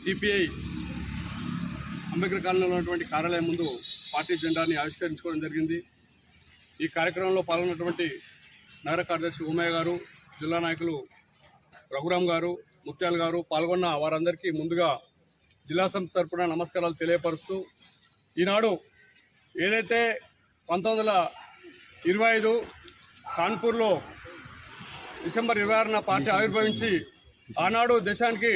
CPI Ambedkar కాలనీలో ఉన్నటువంటి కార్యాలయం ముందు పార్టీ జెండాని ఆవిష్కరించుకోవడం జరిగింది. ఈ కార్యక్రమంలో పాల్గొన్నటువంటి నగర కార్యదర్శి ఉమయ్య గారు, జిల్లా నాయకులు రఘురామ్ గారు, ముత్యాల్ గారు పాల్గొన్న వారందరికీ ముందుగా జిల్లా సమితి తరపున నమస్కారాలు తెలియపరుస్తూ, ఈనాడు ఏదైతే 1925 కాన్పూర్లో డిసెంబర్ 26న పార్టీ ఆవిర్భవించి ఆనాడు దేశానికి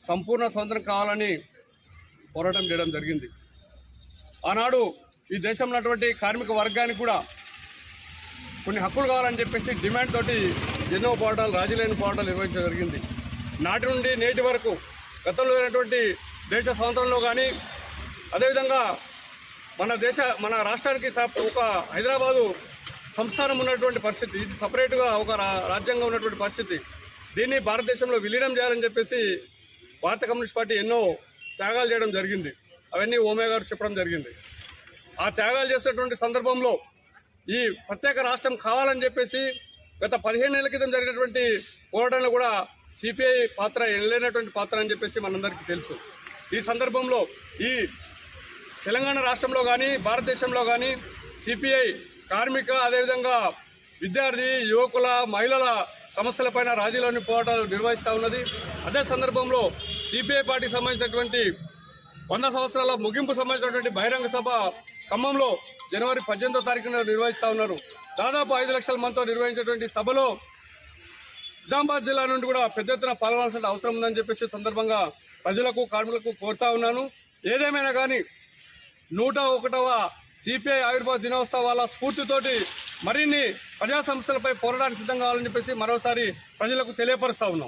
సంపూర్ణ స్వతంత్రం కావాలని పోరాటం చేయడం జరిగింది. ఆనాడు ఈ దేశంలో ఉన్నటువంటి కార్మిక వర్గానికి కూడా కొన్ని హక్కులు కావాలని చెప్పేసి డిమాండ్ తోటి ఎన్నో పోరాటాలు, రాజీలేని పోరాటాలు నిర్వహించడం జరిగింది. నాటి నుండి నేటి వరకు గతంలో అయినటువంటి దేశ స్వాతంత్రంలో కానీ, అదేవిధంగా మన రాష్ట్రానికి ఒక హైదరాబాదు సంస్థానం ఉన్నటువంటి పరిస్థితి, ఇది సపరేట్గా ఒక రాజ్యాంగం ఉన్నటువంటి పరిస్థితి. దీన్ని భారతదేశంలో విలీనం చేయాలని చెప్పేసి భారత కమ్యూనిస్ట్ పార్టీ ఎన్నో త్యాగాలు చేయడం జరిగింది. అవన్నీ ఉమయ్య గారు చెప్పడం జరిగింది. ఆ త్యాగాలు చేసేటువంటి సందర్భంలో ఈ ప్రత్యేక రాష్ట్రం కావాలని చెప్పేసి గత 15 ఏళ్ల క్రితం జరిగినటువంటి పోరాటంలో కూడా సిపిఐ పాత్ర ఎనలేనటువంటి పాత్ర అని చెప్పేసి మనందరికీ తెలుసు. ఈ సందర్భంలో ఈ తెలంగాణ రాష్ట్రంలో కానీ, భారతదేశంలో కానీ సిపిఐ కార్మిక, అదేవిధంగా విద్యార్థి, యువకుల, మహిళల సమస్యలపైన రాజీలోని పోరాటాలు నిర్వహిస్తూ ఉన్నది. అదే సందర్భంలో సిపిఐ పార్టీకి సంబంధించినటువంటి 100 సంవత్సరాల ముగింపు సంబంధించినటువంటి బహిరంగ సభ ఖమ్మంలో జనవరి 18వ తారీఖున నిర్వహిస్తూ ఉన్నారు. దాదాపు 5 లక్షల మందితో నిర్వహించేటువంటి సభలో నిజామాబాద్ జిల్లా నుండి కూడా పెద్ద ఎత్తున పాల్గొనాల్సిన అవసరం ఉందని చెప్పేసి సందర్భంగా ప్రజలకు, కార్మికులకు కోరుతా ఉన్నాను. ఏదేమైనా కానీ 101వ సిపిఐ ఆవిర్భావ దినోత్సవాల స్ఫూర్తితోటి మరిన్ని ప్రజా సమస్యలపై పోరాటానికి సిద్ధం కావాలని చెప్పేసి మరోసారి ప్రజలకు తెలియపరుస్తా ఉన్నాం.